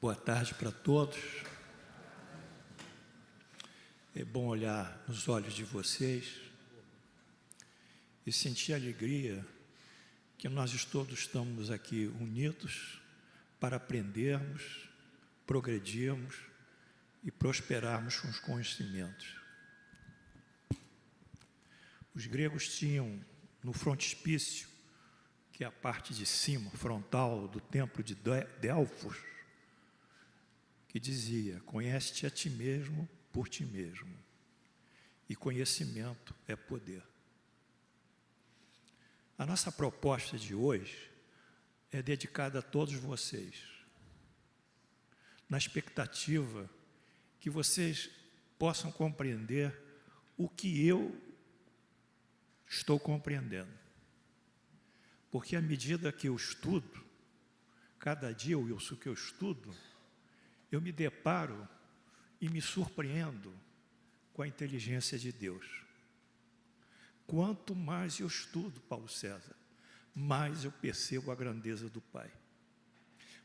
Boa tarde para todos. É bom olhar nos olhos de vocês e sentir a alegria que nós todos estamos aqui unidos para aprendermos, progredirmos e prosperarmos com os conhecimentos. Os gregos tinham no frontispício, que é a parte de cima, frontal do templo de Delfos, que dizia: conhece-te a ti mesmo por ti mesmo, e conhecimento é poder. A nossa proposta de hoje é dedicada a todos vocês, na expectativa que vocês possam compreender o que eu estou compreendendo. Porque à medida que eu estudo, cada dia, Wilson, que eu estudo, eu me deparo e me surpreendo com a inteligência de Deus. Quanto mais eu estudo, Paulo César, mais eu percebo a grandeza do Pai.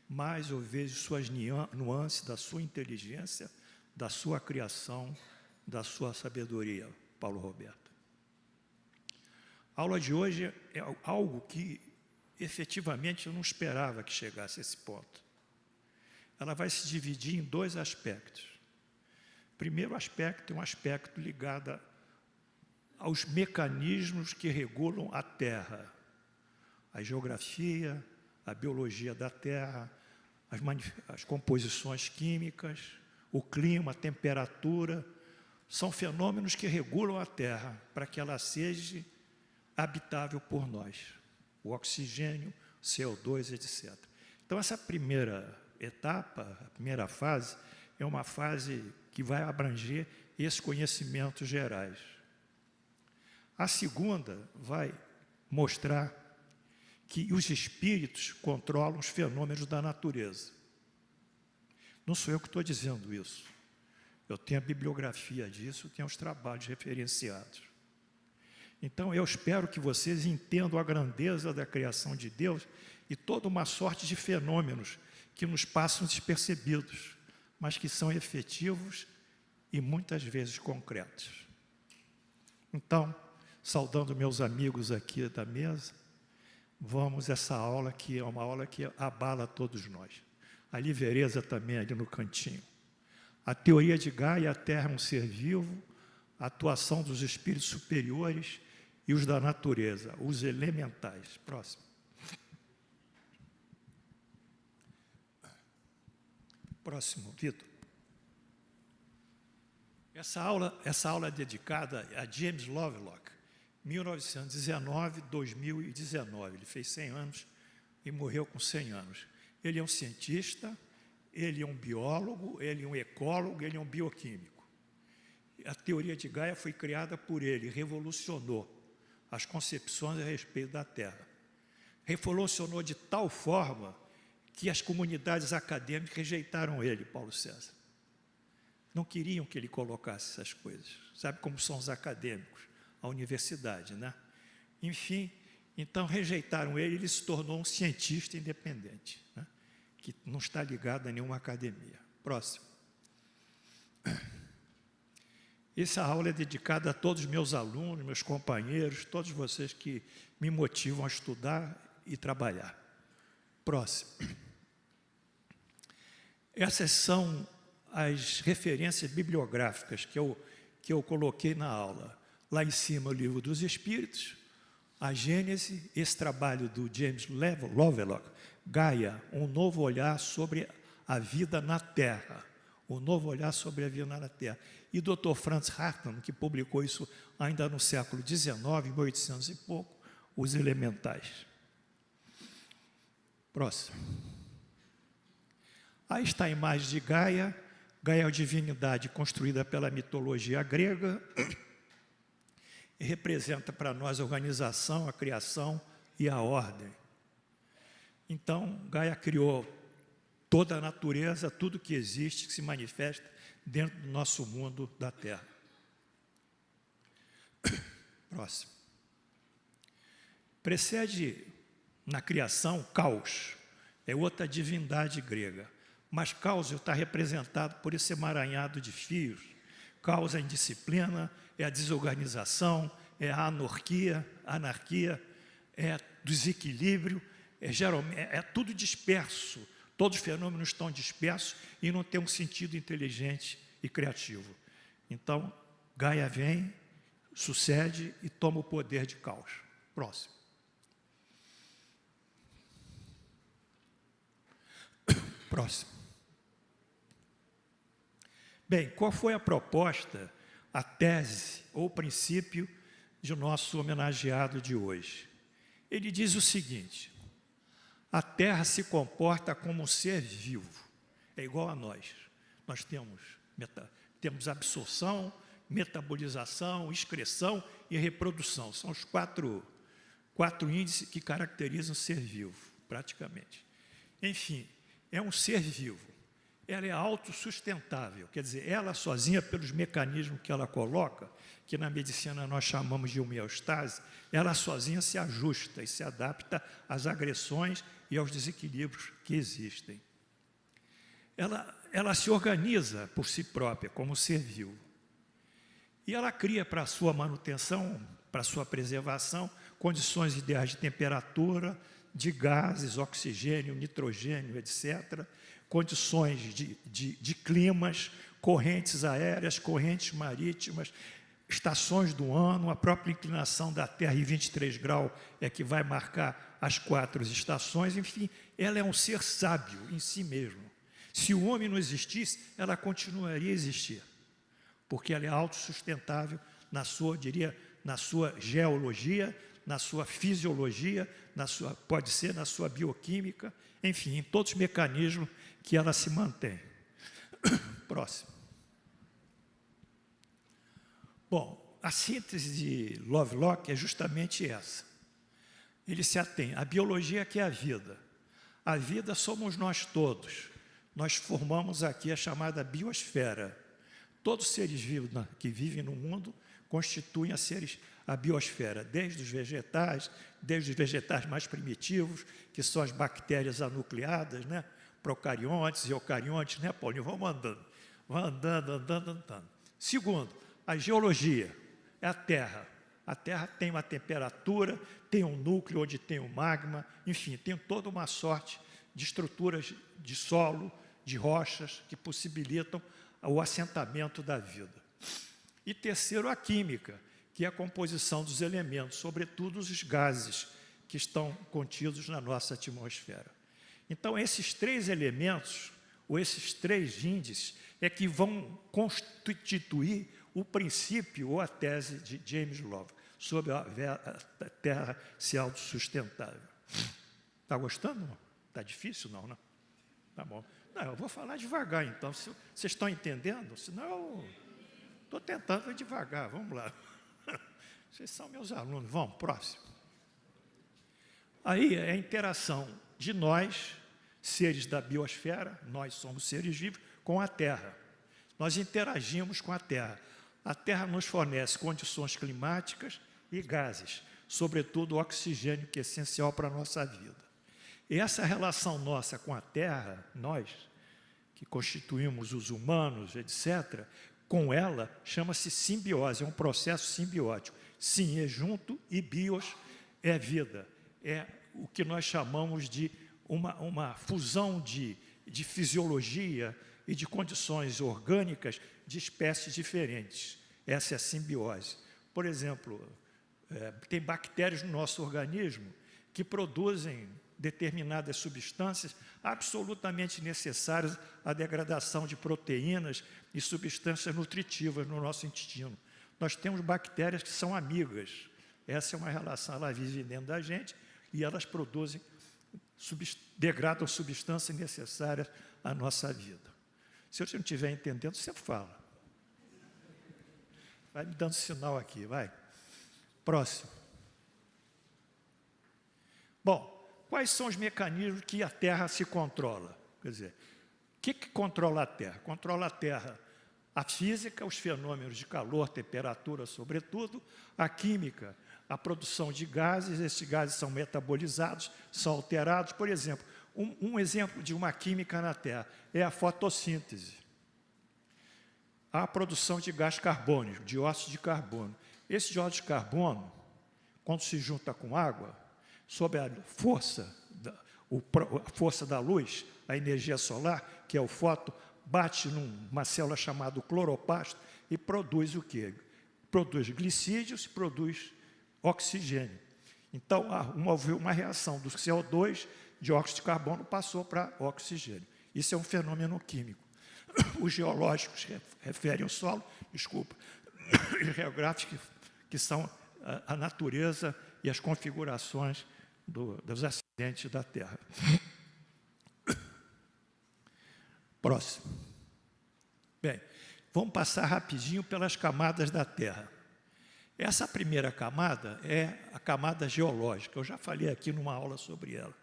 Mais eu vejo suas nuances da sua inteligência, da sua criação, da sua sabedoria, Paulo Roberto. A aula de hoje é algo que, efetivamente, eu não esperava que chegasse a esse ponto. Ela vai se dividir em dois aspectos. O primeiro aspecto é um aspecto ligado aos mecanismos que regulam a Terra. A geografia, a biologia da Terra, as composições químicas, o clima, a temperatura, são fenômenos que regulam a Terra para que ela seja habitável por nós. O oxigênio, CO2, etc. Então, essa primeira etapa, a primeira fase, é uma fase que vai abranger esses conhecimentos gerais. A segunda vai mostrar que os espíritos controlam os fenômenos da natureza. Não sou eu que estou dizendo isso. Eu tenho a bibliografia disso, eu tenho os trabalhos referenciados. Então, eu espero que vocês entendam a grandeza da criação de Deus e toda uma sorte de fenômenos que nos passam despercebidos, mas que são efetivos e muitas vezes concretos. Então, saudando meus amigos aqui da mesa, vamos a essa aula que é uma aula que abala todos nós. A Livereza também ali no cantinho. A teoria de Gaia, a Terra é um ser vivo, a atuação dos espíritos superiores e os da natureza, os elementais. Próximo. Próximo, Vitor. Essa aula é dedicada a James Lovelock, 1919-2019. Ele fez 100 anos e morreu com 100 anos. Ele é um cientista, ele é um biólogo, ele é um ecólogo, ele é um bioquímico. A teoria de Gaia foi criada por ele, revolucionou as concepções a respeito da Terra. Revolucionou de tal forma que as comunidades acadêmicas rejeitaram ele, Paulo César. Não queriam que ele colocasse essas coisas. Sabe como são os acadêmicos? A universidade, né? Enfim, então rejeitaram ele, ele se tornou um cientista independente, né? Que não está ligado a nenhuma academia. Próximo. Essa aula é dedicada a todos os meus alunos, meus companheiros, todos vocês que me motivam a estudar e trabalhar. Próximo. Essas são as referências bibliográficas que eu coloquei na aula. Lá em cima, o Livro dos Espíritos, a Gênese, esse trabalho do James Lovelock, Gaia, um novo olhar sobre a vida na Terra. Um novo olhar sobre a vida na Terra. E Dr. Franz Hartmann, que publicou isso ainda no século XIX, em 1800 e pouco, Os Elementais. Próximo. Aí está a imagem de Gaia. Gaia é a divindade construída pela mitologia grega e representa para nós a organização, a criação e a ordem. Então, Gaia criou toda a natureza, tudo que existe, que se manifesta dentro do nosso mundo da Terra. Próximo. Precede na criação caos, é outra divindade grega. Mas caos está representado por esse emaranhado de fios. Caos é a indisciplina, é a desorganização, é a anarquia, é desequilíbrio, é tudo disperso. Todos os fenômenos estão dispersos e não tem um sentido inteligente e criativo. Então, Gaia vem, sucede e toma o poder de caos. Próximo. Próximo. Bem, qual foi a proposta, a tese ou o princípio de nosso homenageado de hoje? Ele diz o seguinte: a Terra se comporta como um ser vivo, é igual a nós. Nós temos absorção, metabolização, excreção e reprodução. São os quatro índices que caracterizam o ser vivo, praticamente. Enfim, é um ser vivo. Ela é autossustentável, quer dizer, ela sozinha, pelos mecanismos que ela coloca, que na medicina nós chamamos de homeostase, ela sozinha se ajusta e se adapta às agressões e aos desequilíbrios que existem. Ela se organiza por si própria, como ser vivo. E ela cria para a sua manutenção, para a sua preservação, condições ideais de temperatura, de gases, oxigênio, nitrogênio, etc., condições de climas, correntes aéreas, correntes marítimas, estações do ano, a própria inclinação da Terra em 23 graus é que vai marcar as 4 estações. Enfim, ela é um ser sábio em si mesmo. Se o homem não existisse, ela continuaria a existir, porque ela é autossustentável na sua, na sua geologia, na sua fisiologia, pode ser na sua bioquímica, enfim, em todos os mecanismos que ela se mantém. Próximo. Bom, a síntese de Lovelock é justamente essa. Ele se atém à biologia, que é a vida. A vida somos nós todos. Nós formamos aqui a chamada biosfera. Todos os seres vivos que vivem no mundo constituem a biosfera, desde os vegetais mais primitivos, que são as bactérias anucleadas, né? Procariontes e eucariontes, né, Paulinho? Vamos andando. Vai andando. Segundo, a geologia é a Terra. A Terra tem uma temperatura, tem um núcleo onde tem o magma, enfim, tem toda uma sorte de estruturas de solo, de rochas, que possibilitam o assentamento da vida. E terceiro, a química, que é a composição dos elementos, sobretudo os gases que estão contidos na nossa atmosfera. Então, esses 3 elementos, ou esses 3 índices, é que vão constituir o princípio ou a tese de James Lovelock sobre a Terra ser autossustentável. Está gostando? Está difícil? Não, né? Tá bom. Não, eu vou falar devagar, então. Vocês estão entendendo? Senão eu estou tentando devagar. Vamos lá. Vocês são meus alunos. Vamos, próximo. Aí é a interação de nós, seres da biosfera, nós somos seres vivos, com a Terra. Nós interagimos com a Terra. A Terra nos fornece condições climáticas e gases, sobretudo o oxigênio, que é essencial para a nossa vida. E essa relação nossa com a Terra, nós, que constituímos os humanos, etc., com ela, chama-se simbiose, é um processo simbiótico. Sim é junto e bios é vida. É o que nós chamamos de uma fusão de fisiologia e de condições orgânicas de espécies diferentes. Essa é a simbiose. Por exemplo, tem bactérias no nosso organismo que produzem determinadas substâncias absolutamente necessárias à degradação de proteínas e substâncias nutritivas no nosso intestino. Nós temos bactérias que são amigas. Essa é uma relação, ela vive dentro da gente e elas produzem, degradam substâncias necessárias à nossa vida. Se eu não estiver entendendo, você fala. Vai me dando sinal aqui, vai. Próximo. Bom, quais são os mecanismos que a Terra se controla? Quer dizer, o que controla a Terra? Controla a Terra a física, os fenômenos de calor, temperatura, sobretudo, a química, a produção de gases, esses gases são metabolizados, são alterados. Por exemplo, Um exemplo de uma química na Terra é a fotossíntese. A produção de gás carbônico, dióxido de carbono. Esse dióxido de carbono, quando se junta com água, sob a força da luz, a energia solar, que é o fóton, bate numa célula chamada cloroplasto e produz o quê? Produz glicídios e produz oxigênio. Então, houve uma reação do CO2, dióxido de carbono, passou para oxigênio. Isso é um fenômeno químico. Os geológicos referem ao solo, desculpa, os geográficos que são a natureza e as configurações dos acidentes da Terra. Próximo. Bem, vamos passar rapidinho pelas camadas da Terra. Essa primeira camada é a camada geológica. Eu já falei aqui numa aula sobre ela.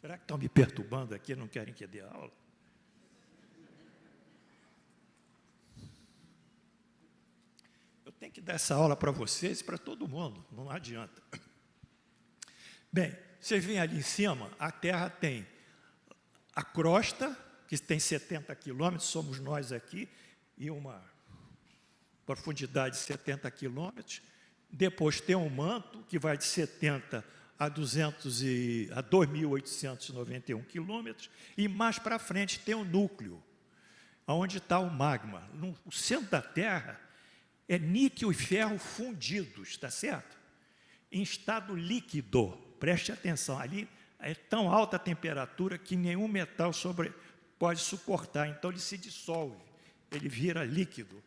Será que estão me perturbando aqui, não querem que dê aula? Eu tenho que dar essa aula para vocês e para todo mundo, não adianta. Bem, vocês veem ali em cima, a Terra tem a crosta, que tem 70 quilômetros, somos nós aqui, e uma profundidade de 70 quilômetros. Depois tem um manto, que vai de 70 a 2.891 quilômetros, e mais para frente tem o núcleo, onde está o magma. No centro da Terra é níquel e ferro fundidos, está certo? Em estado líquido, preste atenção, ali é tão alta a temperatura que nenhum metal pode suportar, então ele se dissolve, ele vira líquido,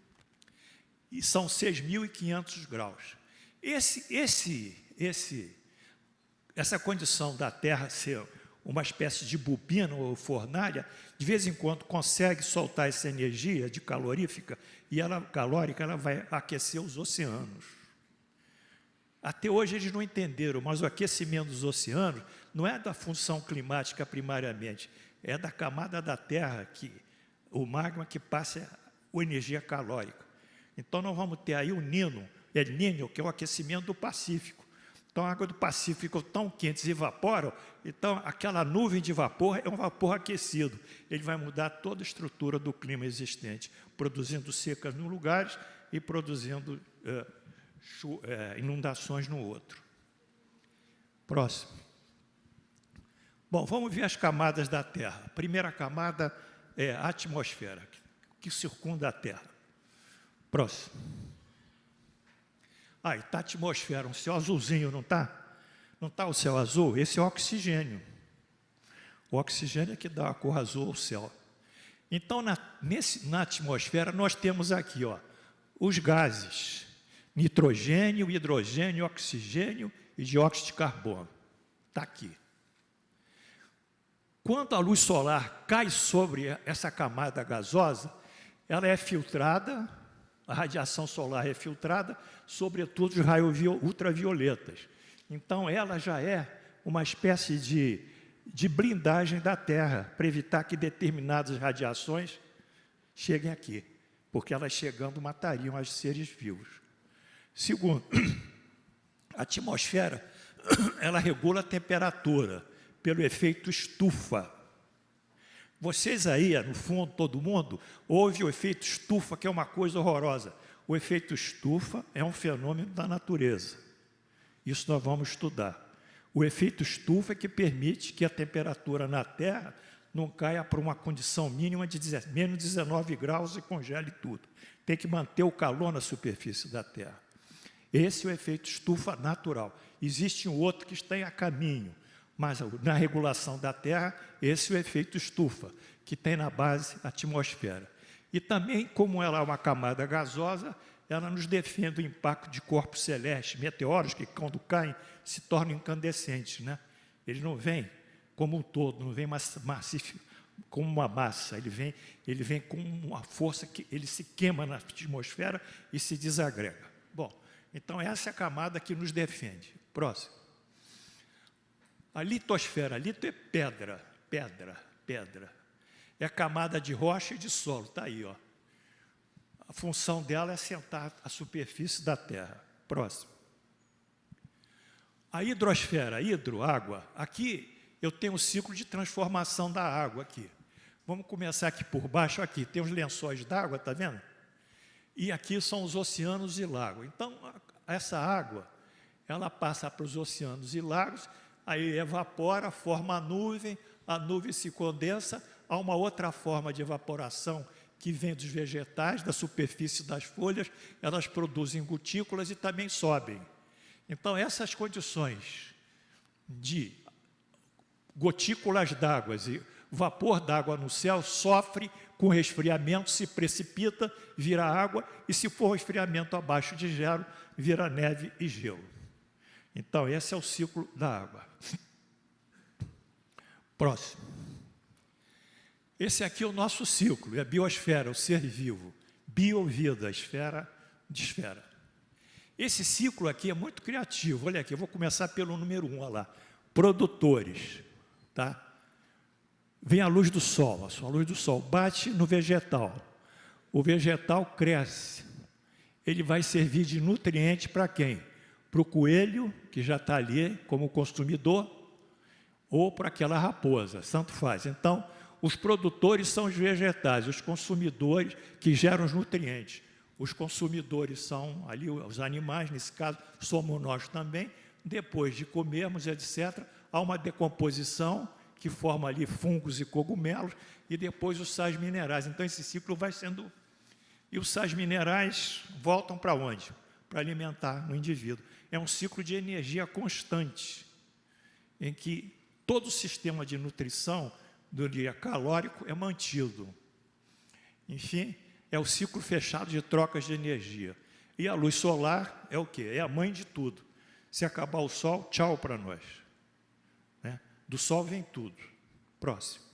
e são 6.500 graus. Essa condição da Terra ser uma espécie de bobina ou fornalha, de vez em quando consegue soltar essa energia de calorífica, e calórica, ela vai aquecer os oceanos. Até hoje eles não entenderam, mas o aquecimento dos oceanos não é da função climática primariamente, é da camada da Terra, o magma que passa a energia calórica. Então nós vamos ter aí o El Niño, que é o aquecimento do Pacífico. Então a água do Pacífico tão quente e evaporam, então aquela nuvem de vapor é um vapor aquecido. Ele vai mudar toda a estrutura do clima existente, produzindo secas num lugar e produzindo inundações no outro. Próximo. Bom, vamos ver as camadas da Terra. A primeira camada é a atmosfera, que circunda a Terra. Próximo. Aí está a atmosfera, um céu azulzinho, não está? Não está o céu azul? Esse é o oxigênio. O oxigênio é que dá a cor azul ao céu. Então, na atmosfera, nós temos aqui os gases: nitrogênio, hidrogênio, oxigênio e dióxido de carbono. Está aqui. Quando a luz solar cai sobre essa camada gasosa, ela é filtrada, a radiação solar é filtrada, sobretudo os raios ultravioletas. Então, ela já é uma espécie de blindagem da Terra, para evitar que determinadas radiações cheguem aqui, porque elas chegando matariam os seres vivos. Segundo, a atmosfera, ela regula a temperatura pelo efeito estufa. Vocês aí, no fundo, todo mundo, ouve o efeito estufa, que é uma coisa horrorosa. O efeito estufa é um fenômeno da natureza. Isso nós vamos estudar. O efeito estufa é que permite que a temperatura na Terra não caia para uma condição mínima de menos 19 graus e congele tudo. Tem que manter o calor na superfície da Terra. Esse é o efeito estufa natural. Existe um outro que está a caminho, mas na regulação da Terra, esse é o efeito estufa, que tem na base a atmosfera. E também, como ela é uma camada gasosa, ela nos defende do impacto de corpos celestes, meteoros, que quando caem, se tornam incandescentes, né? Ele não vem como um todo, não vem maciço, como uma massa, ele vem com uma força que ele se queima na atmosfera e se desagrega. Bom, então essa é a camada que nos defende. Próximo. A litosfera, lito é pedra. É a camada de rocha e de solo, está aí, ó. A função dela é assentar a superfície da Terra. Próximo. A hidrosfera, água, aqui eu tenho um ciclo de transformação da água aqui. Vamos começar aqui por baixo, aqui tem os lençóis d'água, está vendo? E aqui são os oceanos e lagos. Então, essa água, ela passa para os oceanos e lagos, aí evapora, forma a nuvem se condensa, há uma outra forma de evaporação que vem dos vegetais, da superfície das folhas, elas produzem gotículas e também sobem. Então, essas condições de gotículas d'água e vapor d'água no céu sofre com resfriamento, se precipita, vira água, e se for resfriamento abaixo de zero, vira neve e gelo. Então, esse é o ciclo da água. Próximo. Esse aqui é o nosso ciclo, é a biosfera, o ser vivo. Biovida, esfera de esfera. Esse ciclo aqui é muito criativo. Olha aqui, eu vou começar pelo número 1, olha lá. Produtores, tá? Vem a luz do sol, a luz do sol bate no vegetal. O vegetal cresce. Ele vai servir de nutriente para quem? Para o coelho, que já está ali como consumidor, ou para aquela raposa, tanto faz. Então, os produtores são os vegetais, os consumidores que geram os nutrientes. Os consumidores são ali os animais, nesse caso, somos nós também. Depois de comermos, etc., há uma decomposição que forma ali fungos e cogumelos, e depois os sais minerais. Então, esse ciclo vai sendo... E os sais minerais voltam para onde? Para alimentar o indivíduo. É um ciclo de energia constante, em que todo o sistema de nutrição do dia calórico é mantido. Enfim, é o ciclo fechado de trocas de energia. E a luz solar é o quê? É a mãe de tudo. Se acabar o sol, tchau para nós. Né? Do sol vem tudo. Próximo.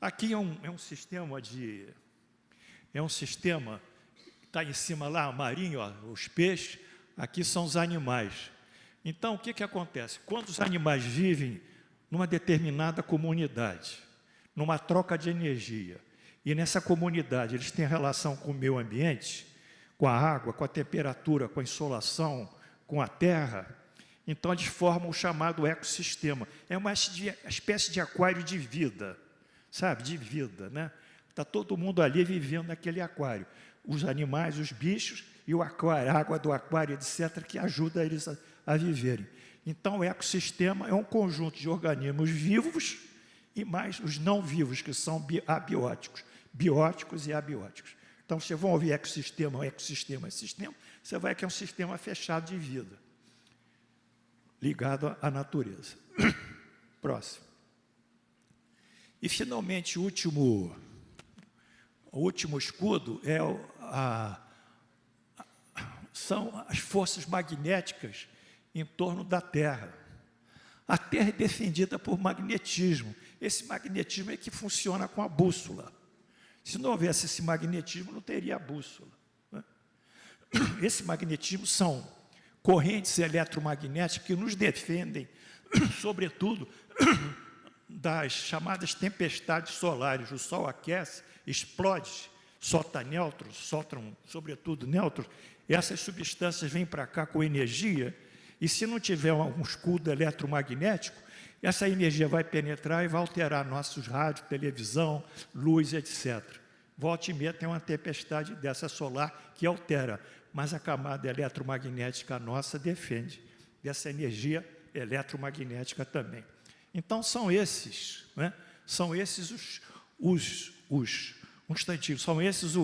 Aqui é um sistema de... É um sistema, está em cima lá, marinho, ó, os peixes, aqui são os animais. Então, o que acontece? Quando os animais vivem numa determinada comunidade, numa troca de energia, e nessa comunidade eles têm relação com o meio ambiente, com a água, com a temperatura, com a insolação, com a terra, então eles formam o chamado ecossistema. É uma espécie de aquário de vida, sabe? De vida, né? Está todo mundo ali vivendo naquele aquário. Os animais, os bichos e o aquário, a água do aquário, etc., que ajuda eles a viverem. Então, o ecossistema é um conjunto de organismos vivos e mais os não vivos, que são abióticos, bióticos e abióticos. Então, vocês vão ouvir ecossistema, sistema, você vai que é um sistema fechado de vida, ligado à natureza. Próximo. E, finalmente, o último escudo são as forças magnéticas em torno da Terra. A Terra é defendida por magnetismo. Esse magnetismo é que funciona com a bússola. Se não houvesse esse magnetismo, não teria a bússola, né? Esse magnetismo são correntes eletromagnéticas que nos defendem, sobretudo, das chamadas tempestades solares. O Sol aquece, explode, solta nêutrons, soltam, sobretudo, nêutrons. Essas substâncias vêm para cá com energia, e se não tiver um escudo eletromagnético, essa energia vai penetrar e vai alterar nossos rádios, televisão, luz, etc. Volta e meia tem uma tempestade dessa solar que altera, mas a camada eletromagnética nossa defende dessa energia eletromagnética também. Então, são esses, né? São esses um instantinho, são esses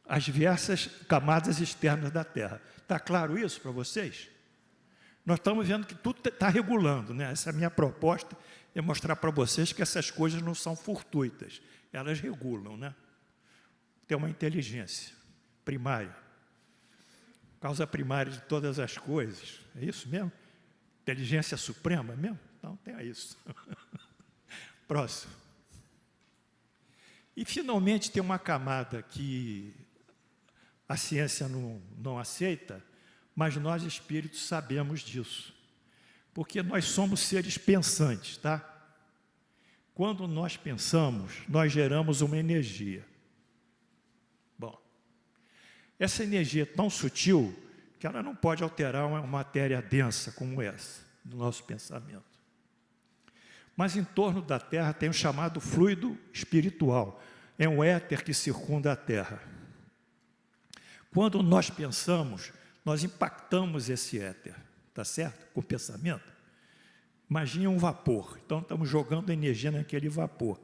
as diversas camadas externas da Terra. Está claro isso para vocês? Nós estamos vendo que tudo está regulando, né? Essa é a minha proposta, é mostrar para vocês que essas coisas não são fortuitas, elas regulam, né? Tem uma inteligência primária, causa primária de todas as coisas, é isso mesmo? Inteligência suprema mesmo? Então, tem isso. Próximo. E, finalmente, tem uma camada que a ciência não aceita, mas nós, espíritos, sabemos disso. Porque nós somos seres pensantes, tá? Quando nós pensamos, nós geramos uma energia. Bom, essa energia é tão sutil que ela não pode alterar uma matéria densa como essa, do nosso pensamento. Mas em torno da Terra tem o chamado fluido espiritual, é um éter que circunda a Terra. Quando nós pensamos, nós impactamos esse éter, tá certo? Com o pensamento. Imagine um vapor, então estamos jogando energia naquele vapor.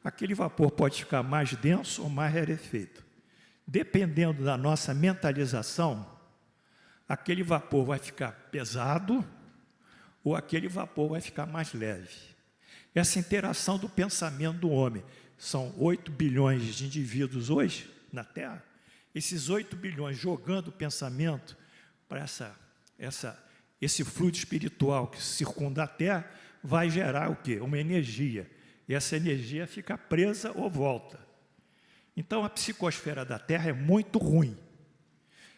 Aquele vapor pode ficar mais denso ou mais rarefeito. Dependendo da nossa mentalização, aquele vapor vai ficar pesado ou aquele vapor vai ficar mais leve. Essa interação do pensamento do homem, são 8 bilhões de indivíduos hoje na Terra, esses 8 bilhões jogando o pensamento para esse fluido espiritual que circunda a Terra, vai gerar o quê? Uma energia. E essa energia fica presa ou volta. Então, a psicosfera da Terra é muito ruim.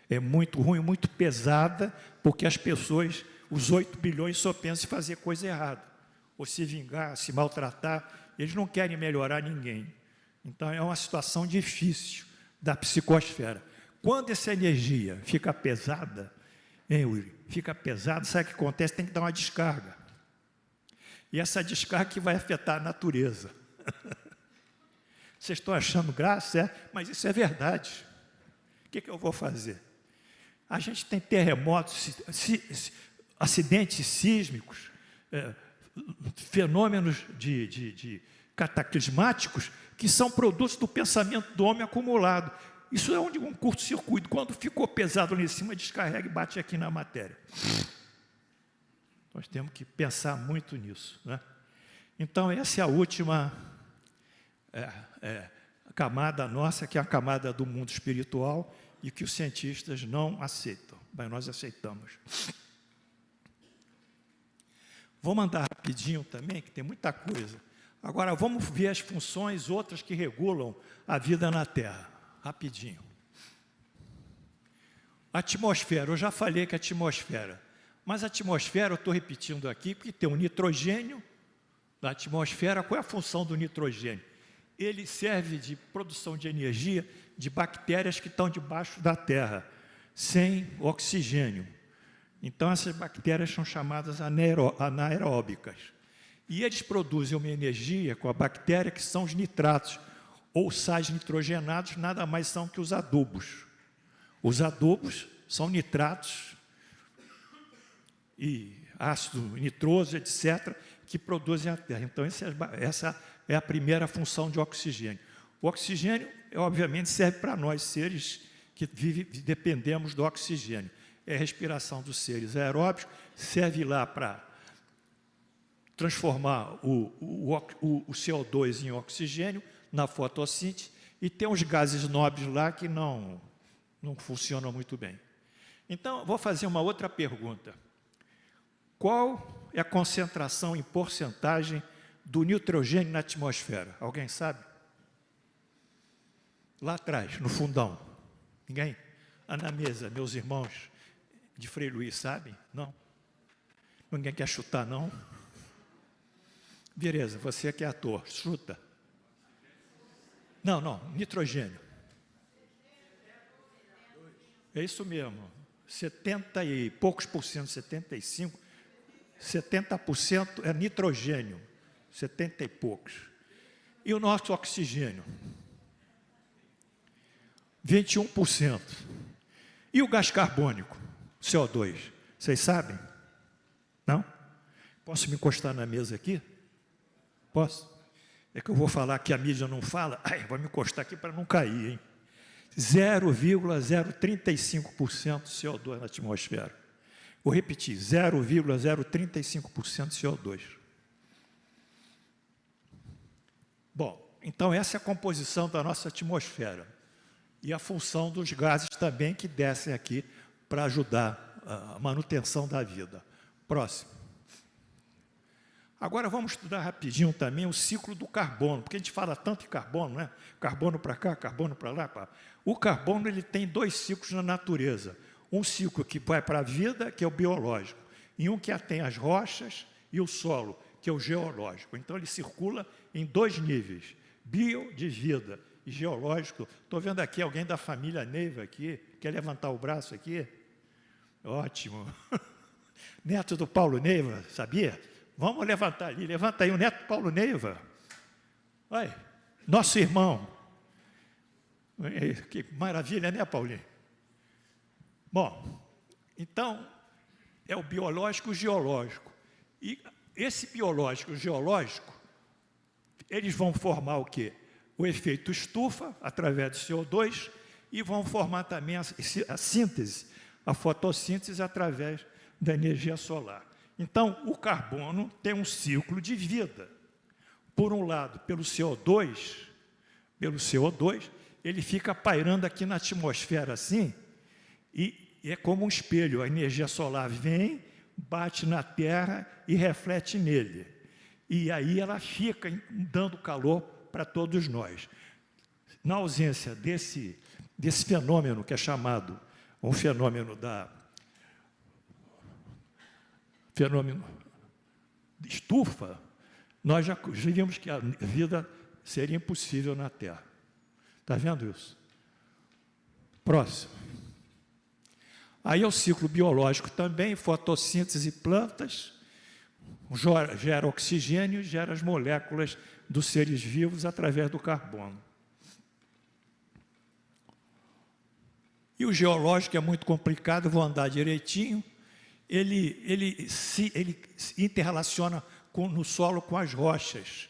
É muito ruim, muito pesada, porque as pessoas, os 8 bilhões, só pensam em fazer coisa errada. Ou se vingar, se maltratar. Eles não querem melhorar ninguém. Então, é uma situação difícil da psicosfera. Quando essa energia fica pesada, hein, Yuri? Fica pesada, sabe o que acontece? Tem que dar uma descarga. E essa descarga que vai afetar a natureza. Vocês estão achando graça? Mas isso é verdade. O que eu vou fazer? A gente tem terremotos, acidentes sísmicos, fenômenos cataclismáticos que são produtos do pensamento do homem acumulado. Isso é um curto-circuito. Quando ficou pesado lá em cima, descarrega e bate aqui na matéria. Nós temos que pensar muito nisso, né? Então, essa é a última camada nossa, que é a camada do mundo espiritual e que os cientistas não aceitam, mas nós aceitamos. Vou mandar rapidinho também, que tem muita coisa. Agora, vamos ver as funções outras que regulam a vida na Terra. Rapidinho. A atmosfera, eu já falei que a atmosfera. Mas a atmosfera, eu estou repetindo aqui, porque tem o nitrogênio na atmosfera. Qual é a função do nitrogênio? Ele serve de produção de energia de bactérias que estão debaixo da Terra, sem oxigênio. Então, essas bactérias são chamadas anaeróbicas. E eles produzem uma energia com a bactéria, que são os nitratos, ou sais nitrogenados, nada mais são que os adubos. Os adubos são nitratos e ácido nitroso, etc., que produzem a Terra. Então, essa é a primeira função de oxigênio. O oxigênio, obviamente, serve para nós, seres que dependemos do oxigênio. É a respiração dos seres aeróbicos, serve lá para transformar o CO2 em oxigênio na fotossíntese, e tem uns gases nobres lá que não funcionam muito bem. Então, vou fazer uma outra pergunta. Qual é a concentração em porcentagem do nitrogênio na atmosfera? Alguém sabe? Lá atrás, no fundão. Ninguém? Na mesa, meus irmãos de Frei Luís, sabem? Não? Ninguém quer chutar, não? Beleza, você que é ator, chuta. Não, nitrogênio. É isso mesmo. 70 e poucos por cento, 75, 70% é nitrogênio, 70 e poucos. E o nosso oxigênio? 21%. E o gás carbônico, CO2? Vocês sabem? Não? Posso me encostar na mesa aqui? Posso? É que eu vou falar que a mídia não fala. Vou me encostar aqui para não cair, hein? 0,035% CO2 na atmosfera. Vou repetir, 0,035% CO2. Bom, então essa é a composição da nossa atmosfera. E a função dos gases também que descem aqui para ajudar a manutenção da vida. Próximo. Agora vamos estudar rapidinho também o ciclo do carbono, porque a gente fala tanto em carbono, né? Carbono para cá, carbono para lá. O carbono ele tem 2 ciclos na natureza. Um ciclo que vai para a vida, que é o biológico, e um que tem as rochas e o solo, que é o geológico. Então, ele circula em 2 níveis, bio, de vida, e geológico. Estou vendo aqui alguém da família Neiva aqui, quer levantar o braço aqui? Ótimo. Neto do Paulo Neiva, sabia? Vamos levantar ali, levanta aí o neto do Paulo Neiva. Olha, nosso irmão. Que maravilha, né, Paulinho? Bom, então, é o biológico e o geológico. E esse biológico e o geológico, eles vão formar o quê? O efeito estufa, através do CO2, e vão formar também a síntese, a fotossíntese, através da energia solar. Então, o carbono tem um ciclo de vida. Por um lado, pelo CO2, ele fica pairando aqui na atmosfera assim, e é como um espelho, a energia solar vem, bate na Terra e reflete nele. E aí ela fica dando calor para todos nós. Na ausência desse fenômeno que é chamado um fenômeno de estufa, nós já vimos que a vida seria impossível na Terra. Está vendo isso? Próximo. Aí é o ciclo biológico também, fotossíntese plantas, gera oxigênio, gera as moléculas dos seres vivos através do carbono. E o geológico é muito complicado, vou andar direitinho. Ele se interrelaciona no solo com as rochas.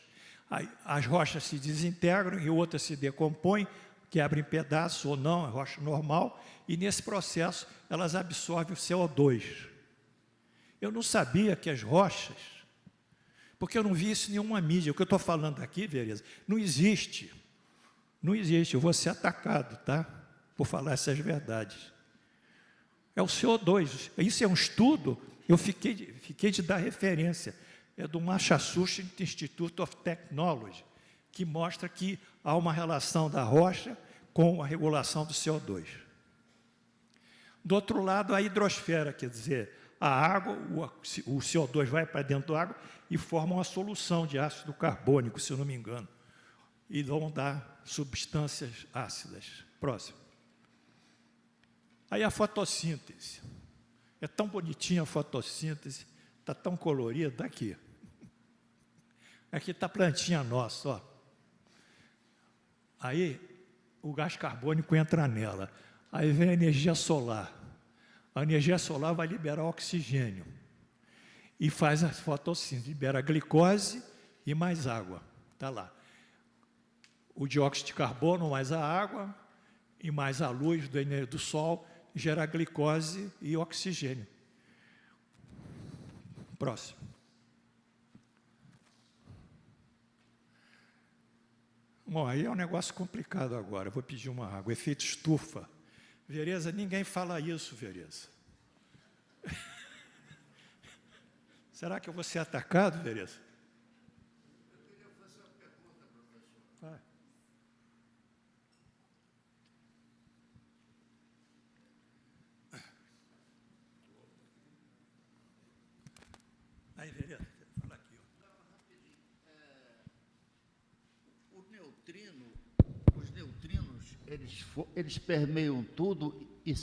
As rochas se desintegram e outras se decompõem, quebram em pedaços ou não, é rocha normal, e nesse processo elas absorvem o CO2. Eu não sabia que as rochas, porque eu não vi isso em nenhuma mídia, o que eu estou falando aqui, Vereza, não existe, eu vou ser atacado, tá? Por falar essas verdades. É o CO2, isso é um estudo, eu fiquei de dar referência, é do Massachusetts Institute of Technology, que mostra que há uma relação da rocha com a regulação do CO2. Do outro lado, a hidrosfera, quer dizer, a água, o CO2 vai para dentro da água e forma uma solução de ácido carbônico, se eu não me engano, e vão dar substâncias ácidas. Próximo. Aí a fotossíntese. É tão bonitinha a fotossíntese, está tão colorida, está aqui. Aqui está a plantinha nossa, ó. Aí o gás carbônico entra nela. Aí vem a energia solar. A energia solar vai liberar oxigênio e faz a fotossíntese, libera a glicose e mais água. Está lá. O dióxido de carbono mais a água e mais a luz do sol gera glicose e oxigênio. Próximo. Bom, aí é um negócio complicado agora. Vou pedir uma água. Efeito estufa. Vereza, ninguém fala isso, Vereza. Será que eu vou ser atacado, Vereza? Eu queria fazer uma pergunta, professor. Aí, Vereza, fala aqui. Rapidinho. Os neutrinos, eles permeiam tudo e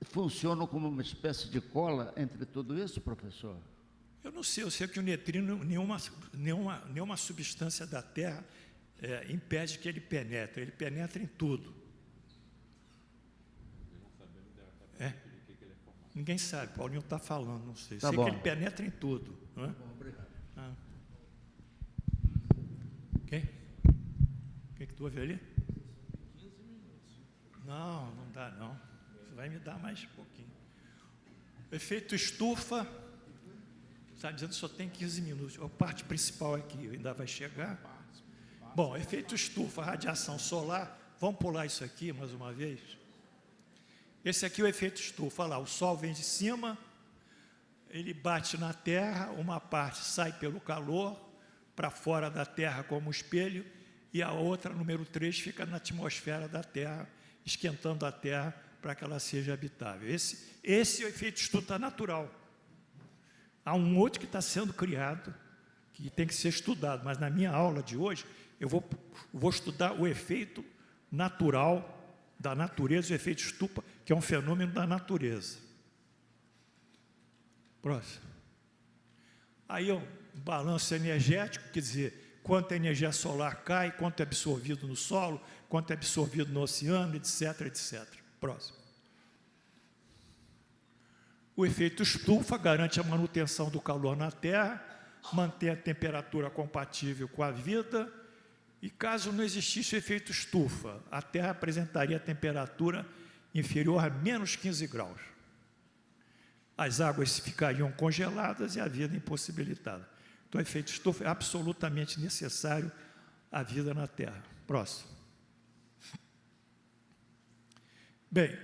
funcionam como uma espécie de cola entre tudo isso, professor? Eu não sei, eu sei que o neutrino, nenhuma substância da Terra impede que ele penetra em tudo. Ninguém sabe, Paulinho está falando, não sei. Tá Sei bom. que ele penetra em tudo. Não é? Bom, obrigado. Quem? Quem que tu ouve ali? 15 minutos. Não, não dá não. Você vai me dar mais um pouquinho. Efeito estufa, está dizendo que só tem 15 minutos. A parte principal aqui ainda vai chegar. Bom, efeito estufa, radiação solar. Vamos pular isso aqui mais uma vez? Esse aqui é o efeito estufa. Olha lá, o Sol vem de cima, ele bate na Terra, uma parte sai pelo calor, para fora da Terra como espelho, e a outra, número 3, fica na atmosfera da Terra, esquentando a Terra para que ela seja habitável. Esse é o efeito estufa natural. Há um outro que está sendo criado, que tem que ser estudado, mas na minha aula de hoje, eu vou estudar o efeito natural da natureza, o efeito estufa, que é um fenômeno da natureza. Próximo. Aí o balanço energético, quer dizer, quanta energia solar cai, quanto é absorvido no solo, quanto é absorvido no oceano, etc, etc. Próximo. O efeito estufa garante a manutenção do calor na Terra, mantém a temperatura compatível com a vida, e caso não existisse o efeito estufa, a Terra apresentaria temperatura inferior a menos 15 graus. As águas ficariam congeladas e a vida impossibilitada. Então, o efeito estufa é absolutamente necessário à vida na Terra. Próximo. Bem,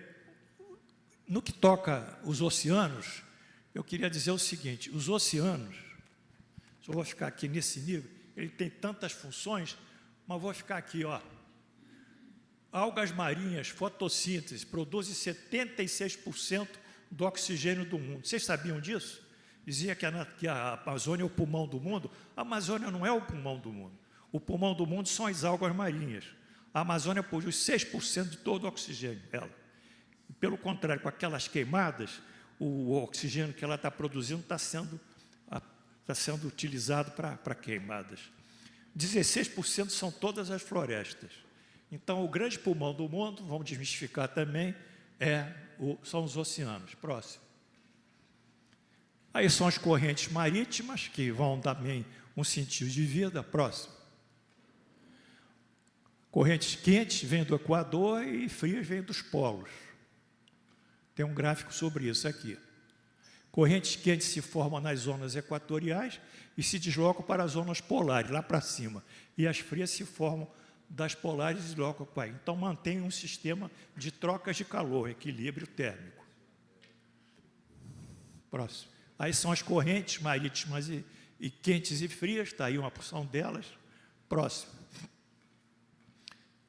no que toca os oceanos, eu queria dizer o seguinte: os oceanos, só vou ficar aqui nesse nível, ele tem tantas funções, mas vou ficar aqui, ó. Algas marinhas, fotossíntese, produzem 76% do oxigênio do mundo. Vocês sabiam disso? Dizia que a Amazônia é o pulmão do mundo. A Amazônia não é o pulmão do mundo. O pulmão do mundo são as algas marinhas. A Amazônia produz 6% de todo o oxigênio dela. Pelo contrário, com aquelas queimadas, o oxigênio que ela está produzindo está sendo utilizado para queimadas. 16% são todas as florestas. Então, o grande pulmão do mundo, vamos desmistificar também, são os oceanos. Próximo. Aí são as correntes marítimas, que vão também um sentido de vida. Próximo. Correntes quentes vêm do Equador e frias vêm dos polos. Tem um gráfico sobre isso aqui. Correntes quentes se formam nas zonas equatoriais e se deslocam para as zonas polares, lá para cima. E as frias se formam das polares e deslocam para aí. Então, mantém um sistema de trocas de calor, equilíbrio térmico. Próximo. Aí são as correntes marítimas e quentes e frias, está aí uma porção delas. Próximo.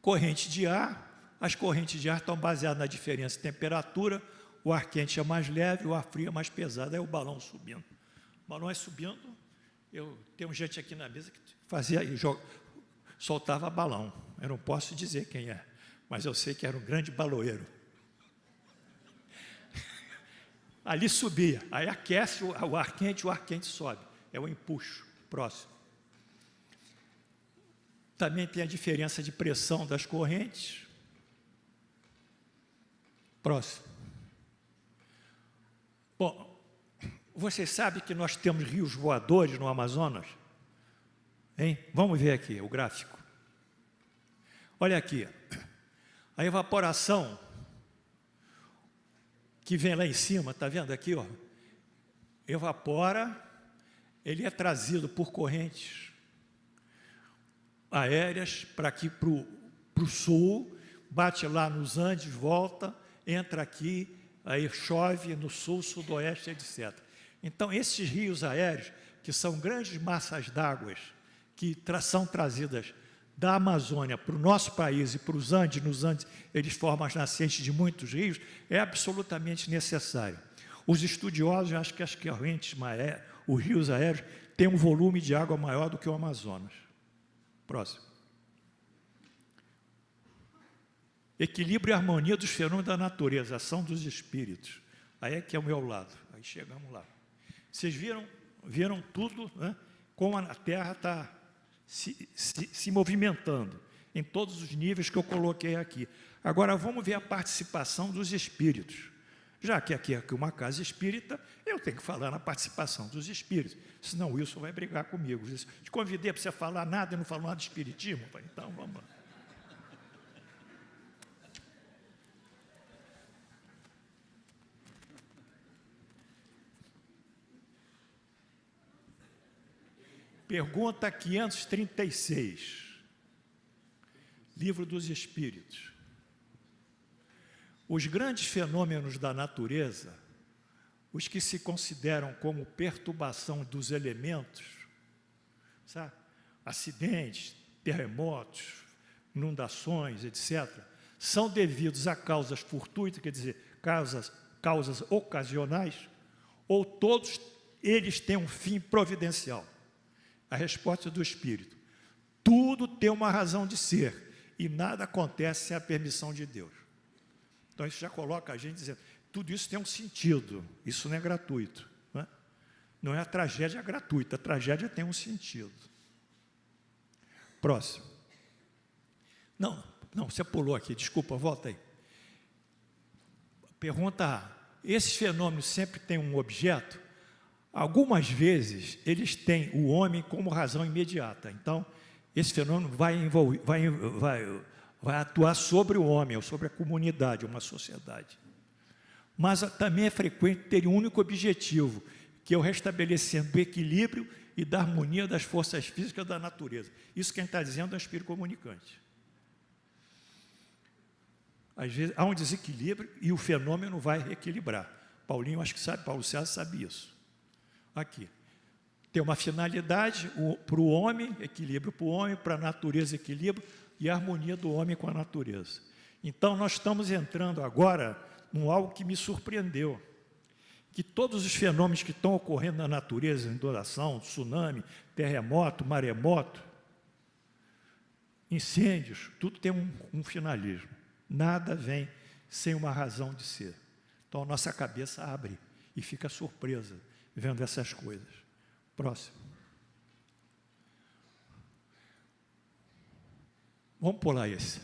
Corrente de ar. As correntes de ar estão baseadas na diferença de temperatura. O ar quente é mais leve, o ar frio é mais pesado. Aí o balão subindo. O balão é subindo. Tem gente aqui na mesa que fazia e soltava balão. Eu não posso dizer quem é, mas eu sei que era um grande baloeiro. Ali subia, aí aquece o ar quente sobe. É o empuxo. Próximo. Também tem a diferença de pressão das correntes. Próximo. Bom, vocês sabem que nós temos rios voadores no Amazonas? Hein? Vamos ver aqui o gráfico. Olha aqui. A evaporação que vem lá em cima, está vendo aqui? Ó, evapora, ele é trazido por correntes aéreas para aqui, para o sul, bate lá nos Andes, volta, entra aqui, aí chove no sul, sudoeste, etc. Então, esses rios aéreos, que são grandes massas d'água, que são trazidas da Amazônia para o nosso país e para os Andes, nos Andes eles formam as nascentes de muitos rios, é absolutamente necessário. Os estudiosos acham que as correntes, os rios aéreos, têm um volume de água maior do que o Amazonas. Próximo. Equilíbrio e harmonia dos fenômenos da natureza, ação dos espíritos. Aí é que é o meu lado. Aí chegamos lá. Vocês viram tudo, né? Como a Terra está se movimentando em todos os níveis que eu coloquei aqui. Agora, vamos ver a participação dos espíritos. Já que aqui é uma casa espírita, eu tenho que falar na participação dos espíritos. Senão o Wilson vai brigar comigo. Te convidei para você falar nada e não falou nada de espiritismo. Então, vamos lá. Pergunta 536, Livro dos Espíritos. Os grandes fenômenos da natureza, os que se consideram como perturbação dos elementos, sabe? Acidentes, terremotos, inundações, etc., são devidos a causas fortuitas, quer dizer, causas ocasionais, ou todos eles têm um fim providencial? A resposta do Espírito: tudo tem uma razão de ser e nada acontece sem a permissão de Deus. Então isso já coloca a gente dizendo, tudo isso tem um sentido, isso não é gratuito, não é? Não é a tragédia gratuita, a tragédia tem um sentido. Próximo. Não, você pulou aqui, desculpa, volta aí. Pergunta A. Esses fenômenos sempre têm um objeto? Algumas vezes, eles têm o homem como razão imediata. Então, esse fenômeno vai atuar sobre o homem, ou sobre a comunidade, uma sociedade. Mas também é frequente ter um único objetivo, que é o restabelecimento do equilíbrio e da harmonia das forças físicas da natureza. Isso quem está dizendo é o espírito comunicante. Às vezes há um desequilíbrio e o fenômeno vai reequilibrar. Paulinho, acho que sabe, Paulo César sabe isso. Aqui. Tem uma finalidade para o homem, equilíbrio para o homem, para a natureza, equilíbrio, e a harmonia do homem com a natureza. Então, nós estamos entrando agora num algo que me surpreendeu, que todos os fenômenos que estão ocorrendo na natureza, inundação, tsunami, terremoto, maremoto, incêndios, tudo tem um finalismo. Nada vem sem uma razão de ser. Então, a nossa cabeça abre e fica surpresa vendo essas coisas. Próximo. Vamos pular esse.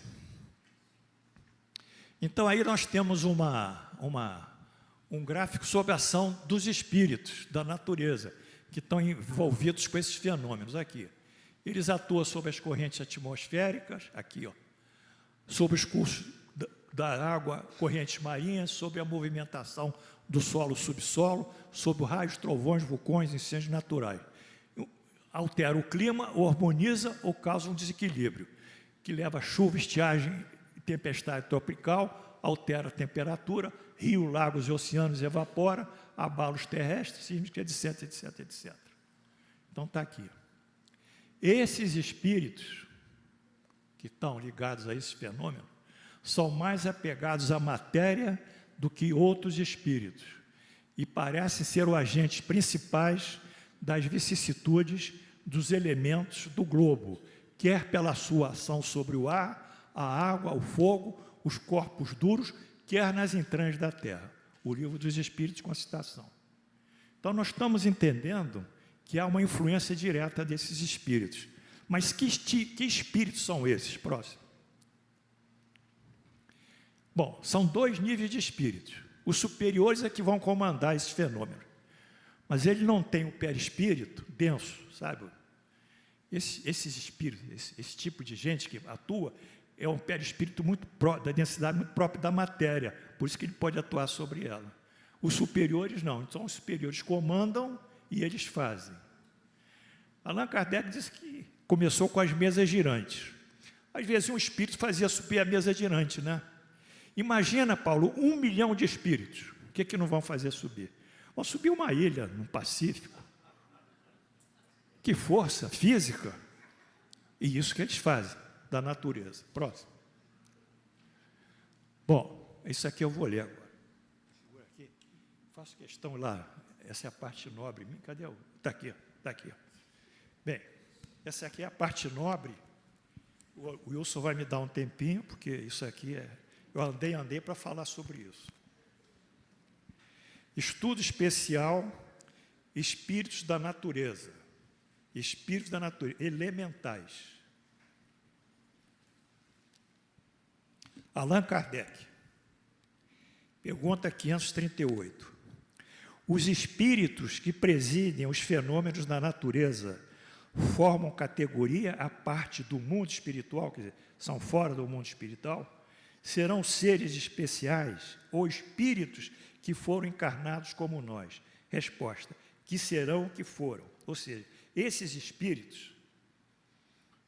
Então, aí nós temos um gráfico sobre a ação dos espíritos da natureza, que estão envolvidos com esses fenômenos aqui. Eles atuam sobre as correntes atmosféricas, aqui, ó, sobre os cursos da água, correntes marinhas, sobre a movimentação do solo, subsolo, sobre raios, trovões, vulcões, incêndios naturais. Altera o clima, ou harmoniza, ou causa um desequilíbrio, que leva a chuva, estiagem, tempestade tropical, altera a temperatura, rios, lagos e oceanos evapora, abalos terrestres, sísmicos, etc, etc, etc. Então, está aqui. Esses espíritos que estão ligados a esse fenômeno são mais apegados à matéria do que outros espíritos e parecem ser os agentes principais das vicissitudes dos elementos do globo, quer pela sua ação sobre o ar, a água, o fogo, os corpos duros, quer nas entranhas da terra. O Livro dos Espíritos com a citação. Então, nós estamos entendendo que há uma influência direta desses espíritos. Mas que espíritos são esses? Próximo. Bom, são dois níveis de espíritos. Os superiores é que vão comandar esses fenômenos. Mas ele não tem o perispírito denso, sabe? Esses espíritos, esse tipo de gente que atua, é um perispírito da densidade muito própria da matéria, por isso que ele pode atuar sobre ela. Os superiores não, então os superiores comandam e eles fazem. Allan Kardec disse que começou com as mesas girantes. Às vezes um espírito fazia subir a mesa girante, né? Imagina, Paulo, 1 milhão de espíritos. O que não vão fazer subir? Vão subir uma ilha no Pacífico. Que força física! E isso que eles fazem, da natureza. Próximo. Bom, isso aqui eu vou ler agora. Segura aqui. Faço questão lá. Essa é a parte nobre. Cadê o... Está aqui, está aqui. Bem, essa aqui é a parte nobre. O Wilson vai me dar um tempinho, porque isso aqui é... Eu andei para falar sobre isso. Estudo especial, espíritos da natureza. Espíritos da natureza, elementais. Allan Kardec. Pergunta 538. Os espíritos que presidem os fenômenos da natureza formam categoria à parte do mundo espiritual, quer dizer, são fora do mundo espiritual? Serão seres especiais ou espíritos que foram encarnados como nós? Resposta: que serão o que foram. Ou seja, esses espíritos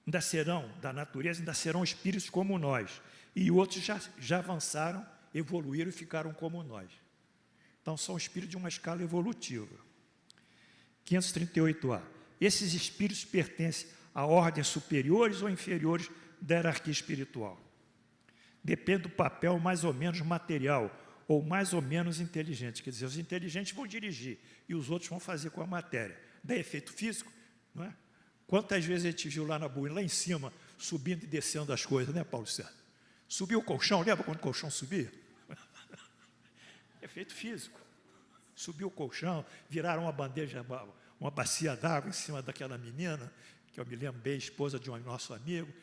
ainda serão da natureza, ainda serão espíritos como nós. E outros já avançaram, evoluíram e ficaram como nós. Então, são espíritos de uma escala evolutiva. 538A. Esses espíritos pertencem a ordens superiores ou inferiores da hierarquia espiritual? Depende do papel mais ou menos material, ou mais ou menos inteligente. Quer dizer, os inteligentes vão dirigir e os outros vão fazer com a matéria. Dá efeito físico, não é? Quantas vezes a gente viu lá na Boina, lá em cima, subindo e descendo as coisas, né, Paulo César? Subiu o colchão, lembra quando o colchão subia? Efeito físico. Subiu o colchão, viraram uma bacia d'água em cima daquela menina, que eu me lembro bem, esposa de um nosso amigo.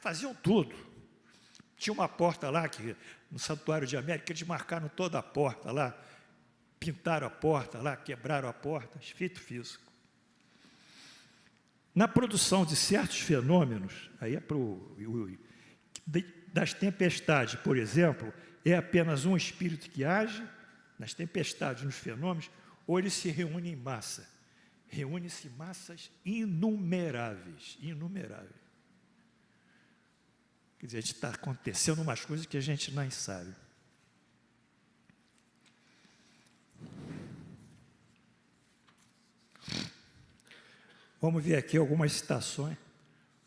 Faziam tudo. Tinha uma porta lá, que, no Santuário de América, eles marcaram toda a porta lá, pintaram a porta lá, quebraram a porta, efeito físico. Na produção de certos fenômenos, aí é das tempestades, por exemplo, é apenas um espírito que age, nas tempestades, nos fenômenos, ou ele se reúne em massa. Reúne-se massas inumeráveis, inumeráveis. Quer dizer, está acontecendo umas coisas que a gente nem sabe. Vamos ver aqui algumas citações.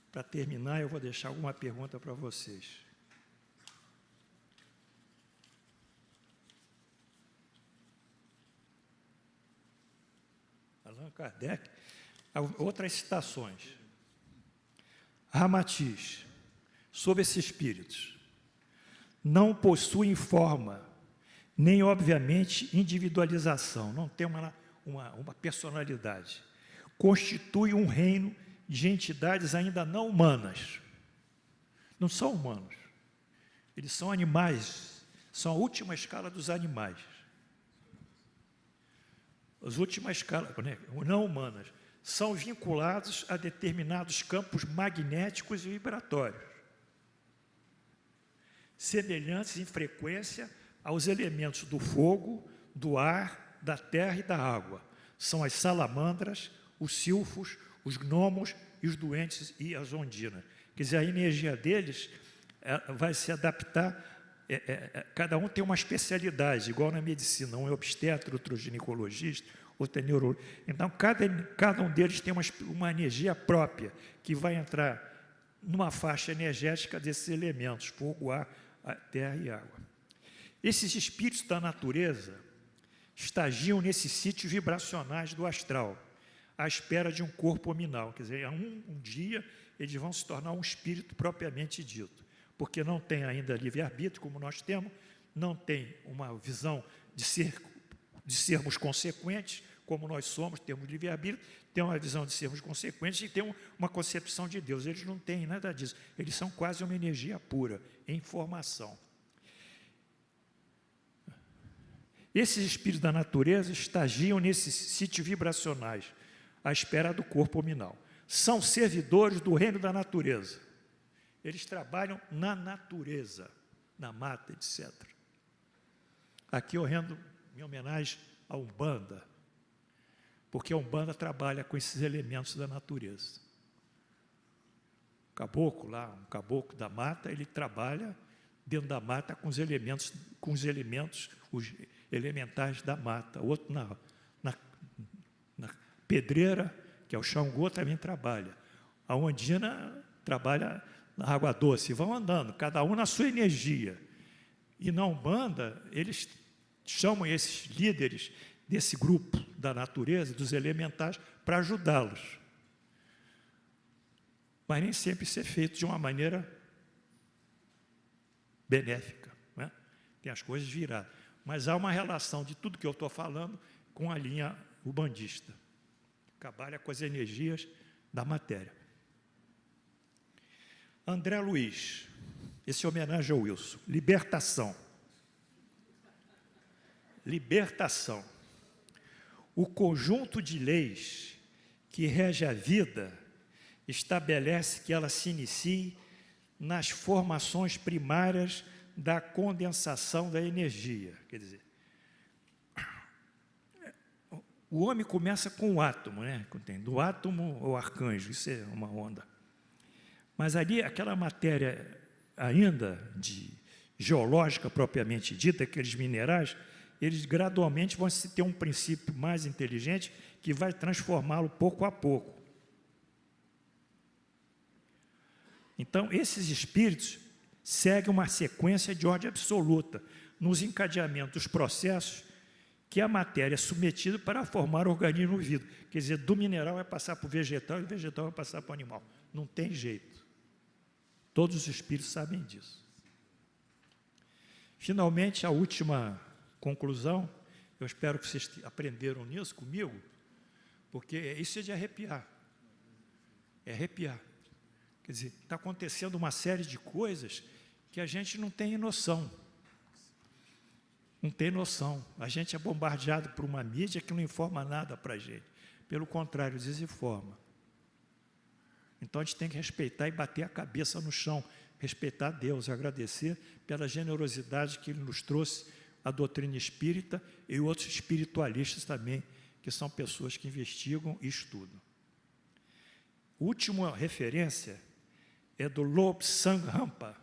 Para terminar, eu vou deixar alguma pergunta para vocês. Allan Kardec. Outras citações. Ramatiz, sobre esses espíritos, não possuem forma, nem, obviamente, individualização, não tem uma personalidade. Constitui um reino de entidades ainda não humanas. Não são humanos. Eles são animais, são a última escala dos animais. As últimas escalas, né, não humanas, são vinculados a determinados campos magnéticos e vibratórios, semelhantes em frequência aos elementos do fogo, do ar, da terra e da água. São as salamandras, os silfos, os gnomos e os doentes e as ondinas. Quer dizer, a energia deles vai se adaptar, cada um tem uma especialidade, igual na medicina, um é obstetra, outro é ginecologista, outro é neurologista. Então, cada um deles tem uma energia própria, que vai entrar numa faixa energética desses elementos, fogo, ar, terra e água. Esses espíritos da natureza estagiam nesses sítios vibracionais do astral, à espera de um corpo hominal. Quer dizer, um dia eles vão se tornar um espírito propriamente dito, porque não tem ainda livre-arbítrio, como nós temos, não tem uma visão de sermos consequentes, como nós somos, temos livre-arbítrio, tem uma visão de sermos consequentes e tem uma concepção de Deus. Eles não têm nada disso, eles são quase uma energia pura, em formação. Esses espíritos da natureza estagiam nesses sítios vibracionais, à espera do corpo hominal. São servidores do reino da natureza. Eles trabalham na natureza, na mata, etc. Aqui eu rendo minha homenagem à Umbanda, porque a Umbanda trabalha com esses elementos da natureza. O caboclo lá, um caboclo da mata, ele trabalha dentro da mata com os elementos os elementais da mata. O outro na pedreira, que é o Xangô, também trabalha. A ondina trabalha na água doce. Vão andando, cada um na sua energia. E na Umbanda, eles chamam esses líderes desse grupo da natureza, dos elementais, para ajudá-los. Mas nem sempre isso é feito de uma maneira benéfica, né? Tem as coisas viradas. Mas há uma relação de tudo que eu estou falando com a linha umbandista. Trabalha com as energias da matéria. André Luiz, esse é homenagem ao Wilson. Libertação. Libertação. O conjunto de leis que rege a vida estabelece que ela se inicie nas formações primárias da condensação da energia. Quer dizer, o homem começa com o átomo, né? Do átomo ao arcanjo, isso é uma onda. Mas ali, aquela matéria ainda geológica propriamente dita, aqueles minerais, eles gradualmente vão ter um princípio mais inteligente que vai transformá-lo pouco a pouco. Então, esses espíritos seguem uma sequência de ordem absoluta nos encadeamentos dos processos que a matéria é submetida para formar o organismo vivo. Quer dizer, do mineral vai passar para o vegetal e o vegetal vai passar para o animal. Não tem jeito. Todos os espíritos sabem disso. Finalmente, a última conclusão Eu espero que vocês aprenderam nisso comigo, porque isso é de arrepiar. É arrepiar. Quer dizer, está acontecendo uma série de coisas que a gente não tem noção. Não tem noção. A gente é bombardeado por uma mídia que não informa nada para a gente. Pelo contrário, desinforma. Então, a gente tem que respeitar e bater a cabeça no chão, respeitar Deus, agradecer pela generosidade que Ele nos trouxe, a doutrina espírita e outros espiritualistas também, que são pessoas que investigam e estudam. Última referência é do Lobsang Rampa.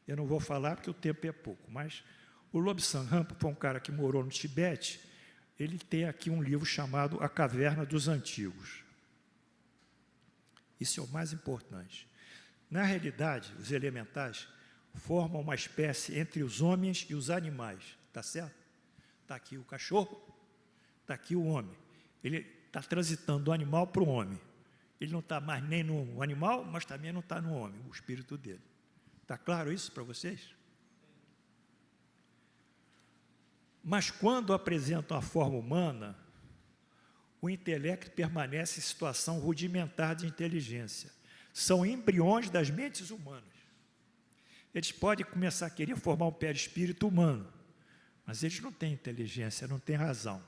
Eu não vou falar porque o tempo é pouco, mas o Lobsang Rampa foi um cara que morou no Tibete. Ele tem aqui um livro chamado A Caverna dos Antigos. Isso é o mais importante. Na realidade, os elementais formam uma espécie entre os homens e os animais, tá certo? Está aqui o cachorro, está aqui o homem. Ele está transitando do animal para o homem. Ele não está mais nem no animal, mas também não está no homem, o espírito dele. Está claro isso para vocês? Mas quando apresentam a forma humana, o intelecto permanece em situação rudimentar de inteligência. São embriões das mentes humanas. Eles podem começar a querer formar um perispírito humano, mas eles não têm inteligência, não têm razão.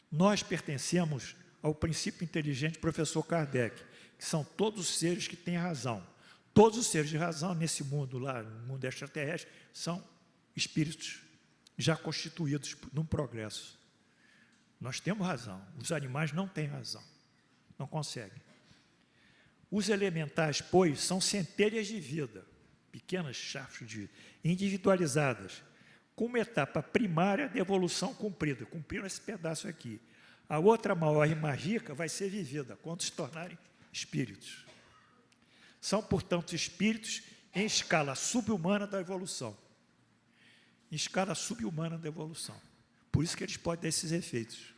Nós pertencemos ao princípio inteligente do professor Kardec, que são todos os seres que têm razão. Todos os seres de razão nesse mundo lá, no mundo extraterrestre, são espíritos já constituídos num progresso. Nós temos razão, os animais não têm razão, não conseguem. Os elementais, pois, são centelhas de vida, pequenas chafes de vida, individualizadas, com uma etapa primária de evolução cumprida, cumpriram esse pedaço aqui. A outra maior e mais rica vai ser vivida quando se tornarem espíritos. São, portanto, espíritos em escala subhumana da evolução. Em escala subhumana da evolução. Por isso que eles podem ter esses efeitos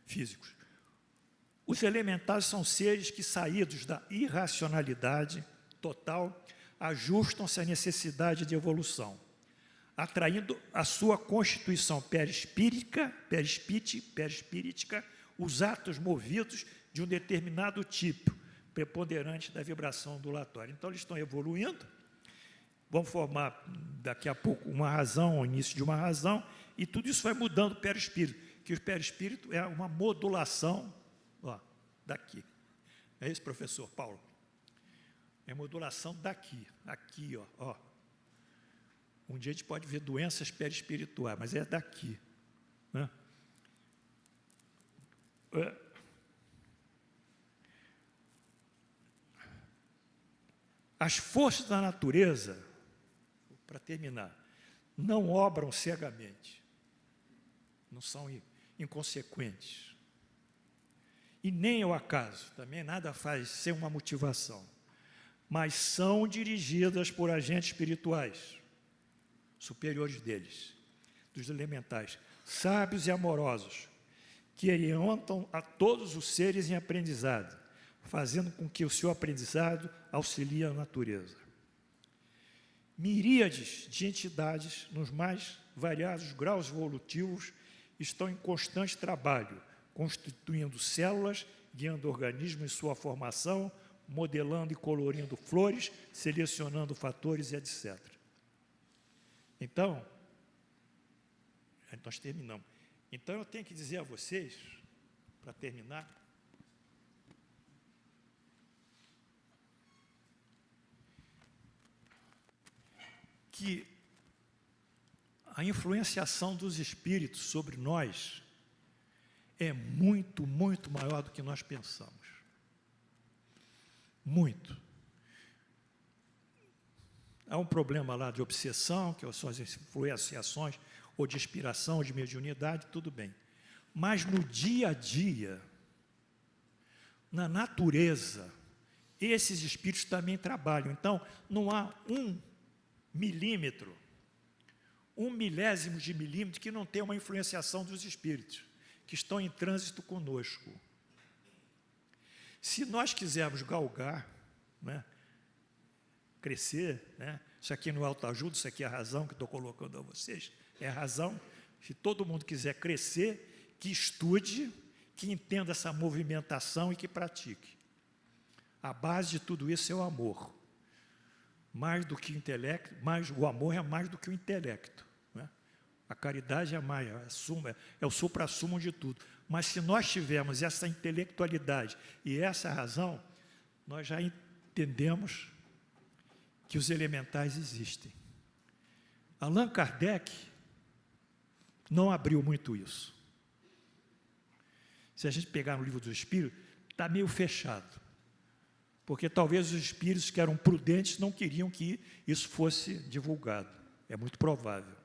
físicos. Os elementais são seres que, saídos da irracionalidade total, ajustam-se à necessidade de evolução, atraindo a sua constituição perispíritica, os atos movidos de um determinado tipo, preponderante da vibração ondulatória. Então, eles estão evoluindo, vão formar daqui a pouco uma razão, o início de uma razão, e tudo isso vai mudando o perispírito, que o perispírito é uma modulação, ó, daqui. É isso, professor Paulo? É modulação daqui, aqui, ó. Um dia a gente pode ver doenças perispirituais, mas é daqui, né? As forças da natureza, para terminar, não obram cegamente, não são inconsequentes. E nem ao acaso, também nada faz sem uma motivação, mas são dirigidas por agentes espirituais, superiores deles, dos elementais, sábios e amorosos, que orientam a todos os seres em aprendizado, fazendo com que o seu aprendizado auxilie a natureza. Miríades de entidades, nos mais variados graus evolutivos, estão em constante trabalho, constituindo células, guiando organismos em sua formação, modelando e colorindo flores, selecionando fatores e etc. Então, nós terminamos. Então, eu tenho que dizer a vocês, para terminar, que a influenciação dos espíritos sobre nós é muito, muito maior do que nós pensamos. Muito. Há um problema lá de obsessão, que são as influenciações, ou de inspiração, ou de mediunidade, tudo bem. Mas no dia a dia, na natureza, esses espíritos também trabalham. Então, não há um milímetro, 1/1000 de milímetro que não tem uma influenciação dos espíritos, que estão em trânsito conosco. Se nós quisermos galgar, né, crescer, né, isso aqui não é autoajuda, isso aqui é a razão que estou colocando a vocês, é a razão, Se todo mundo quiser crescer, que estude, que entenda essa movimentação e que pratique. A base de tudo isso é o amor. Mais do que o intelecto, o amor é mais do que o intelecto. Né? A caridade é mais, é o suprassumo de tudo. Mas se nós tivermos essa intelectualidade e essa razão, nós já entendemos que os elementais existem. Allan Kardec não abriu muito isso. Se a gente pegar no Livro dos Espíritos, está meio fechado. Porque talvez os espíritos que eram prudentes não queriam que isso fosse divulgado. É muito provável.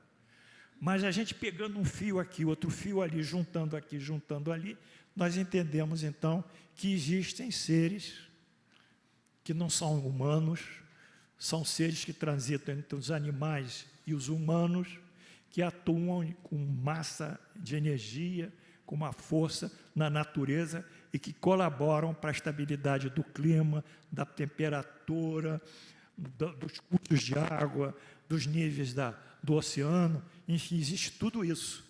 Mas a gente pegando um fio aqui, outro fio ali, juntando aqui, juntando ali, nós entendemos então que existem seres que não são humanos, são seres que transitam entre os animais e os humanos, que atuam com massa de energia, com uma força na natureza e que colaboram para a estabilidade do clima, da temperatura, dos cursos de água, dos níveis do oceano, enfim, existe tudo isso.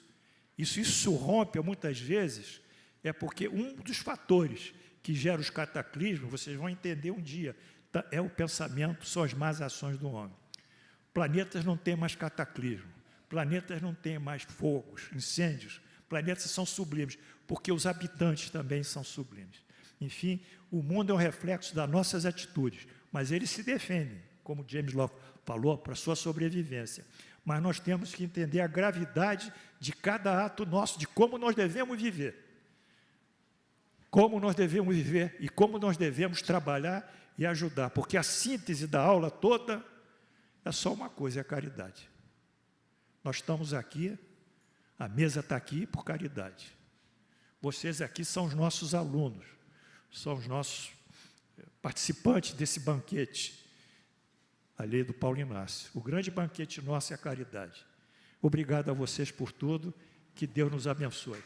Isso rompe muitas vezes, é porque um dos fatores que gera os cataclismos, vocês vão entender um dia, é o pensamento, são as más ações do homem. Planetas não têm mais cataclismo, planetas não têm mais fogos, incêndios, planetas são sublimes, porque os habitantes também são sublimes. Enfim, o mundo é um reflexo das nossas atitudes, mas eles se defendem, como James Locke falou, para a sua sobrevivência. Mas nós temos que entender a gravidade de cada ato nosso, de como nós devemos viver. Como nós devemos viver e como nós devemos trabalhar e ajudar, porque a síntese da aula toda é só uma coisa, é a caridade. Nós estamos aqui, a mesa está aqui por caridade. Vocês aqui são os nossos alunos, são os nossos participantes desse banquete, a lei do Paulo Inácio. O grande banquete nosso é a caridade. Obrigado a vocês por tudo, que Deus nos abençoe.